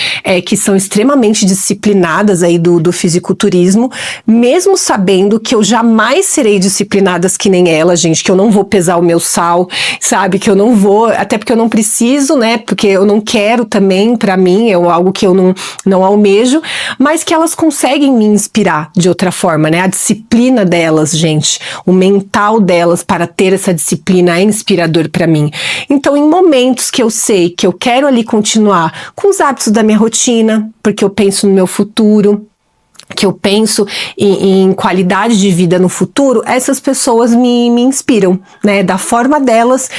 que são extremamente disciplinadas aí do fisiculturismo, mesmo sabendo que eu jamais serei disciplinadas que nem elas, gente, que eu não vou pesar o meu sal, sabe? Que eu não vou, até porque eu não preciso, né? Porque eu não quero também, pra mim, é algo que eu não almejo, mas que elas conseguem me inspirar de outra forma, né? A disciplina delas, gente, o mental delas para ter essa disciplina é inspirador para mim. Então, em momentos que eu sei que eu quero ali continuar com os hábitos da minha rotina, porque eu penso no meu futuro, que eu penso em qualidade de vida no futuro, essas pessoas me inspiram, né, da forma delas,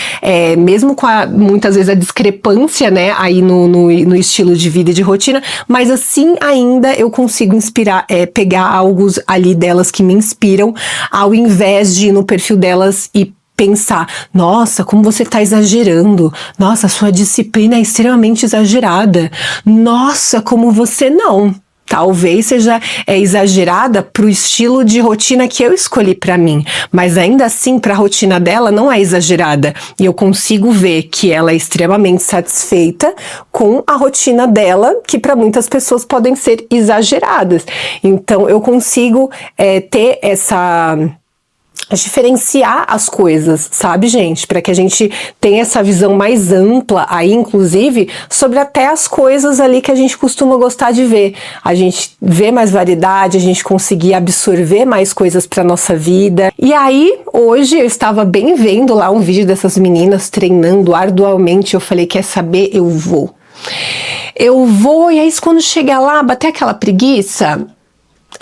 mesmo com muitas vezes a discrepância, né, aí no estilo de vida e de rotina, mas assim ainda eu consigo inspirar, pegar algo ali delas que me inspiram, ao invés de ir no perfil delas e pensar, nossa, como você tá exagerando, nossa, sua disciplina é extremamente exagerada, nossa, como você não. Talvez seja exagerada para o estilo de rotina que eu escolhi para mim, mas ainda assim para a rotina dela não é exagerada, e eu consigo ver que ela é extremamente satisfeita com a rotina dela, que para muitas pessoas podem ser exageradas. Então eu consigo ter diferenciar as coisas, sabe, gente? Para que a gente tenha essa visão mais ampla aí, inclusive, sobre até as coisas ali que a gente costuma gostar de ver. A gente vê mais variedade, a gente conseguir absorver mais coisas para nossa vida. E aí, hoje, eu estava bem vendo lá um vídeo dessas meninas treinando arduamente. Eu falei, quer saber? Eu vou, e aí quando chegar lá, bater aquela preguiça...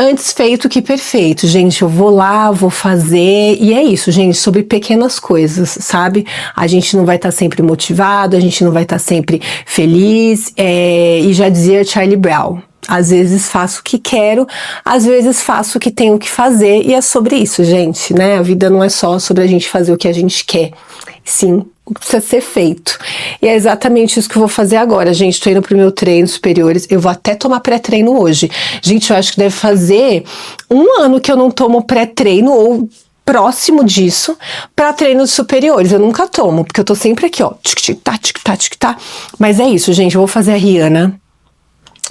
Antes feito que perfeito, gente, eu vou lá, vou fazer, e é isso, gente, sobre pequenas coisas, sabe? A gente não vai estar sempre motivado, a gente não vai estar sempre feliz, e já dizia Charlie Brown, às vezes faço o que quero, às vezes faço o que tenho que fazer, e é sobre isso, gente, né? A vida não é só sobre a gente fazer o que a gente quer, sim, o que precisa ser feito. E é exatamente isso que eu vou fazer agora, gente. Tô indo pro meu treino superiores. Eu vou até tomar pré-treino hoje. Gente, eu acho que deve fazer 1 ano que eu não tomo pré-treino ou próximo disso para treinos superiores. Eu nunca tomo, porque eu tô sempre aqui, ó. Tic-tic-tá, tic-tá, tic-tá. Mas é isso, gente. Eu vou fazer a Rihanna.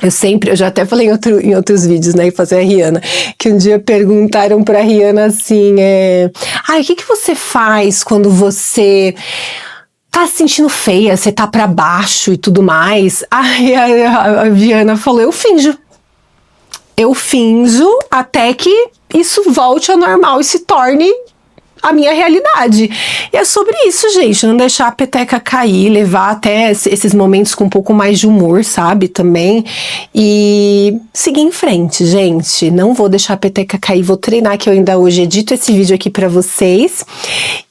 Eu já até falei em outros vídeos, né, fazer a Rihanna, que um dia perguntaram pra Rihanna assim, o que você faz quando você tá se sentindo feia, você tá pra baixo e tudo mais? Aí a Rihanna falou, eu finjo até que isso volte ao normal e se torne a minha realidade. E é sobre isso, gente, não deixar a peteca cair, levar até esses momentos com um pouco mais de humor, sabe, também, e seguir em frente, gente. Não vou deixar a peteca cair, vou treinar, que eu ainda hoje edito esse vídeo aqui pra vocês,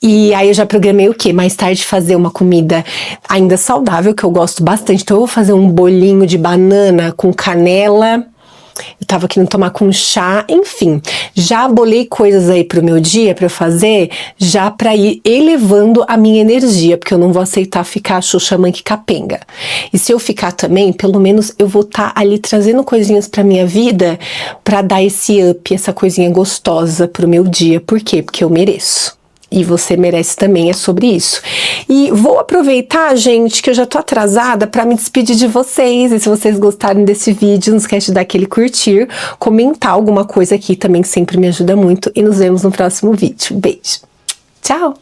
e aí eu já programei o quê? Mais tarde fazer uma comida ainda saudável, que eu gosto bastante, então eu vou fazer um bolinho de banana com canela. Eu tava querendo tomar com chá, enfim, já bolei coisas aí pro meu dia pra eu fazer, já pra ir elevando a minha energia, porque eu não vou aceitar ficar xoxa mãe que capenga. E se eu ficar também, pelo menos eu vou estar ali trazendo coisinhas pra minha vida, pra dar esse up, essa coisinha gostosa pro meu dia. Por quê? Porque eu mereço. E você merece também, é sobre isso. E vou aproveitar, gente, que eu já tô atrasada para me despedir de vocês. E se vocês gostarem desse vídeo, não esquece de dar aquele curtir, comentar alguma coisa aqui também, que sempre me ajuda muito. E nos vemos no próximo vídeo. Beijo. Tchau!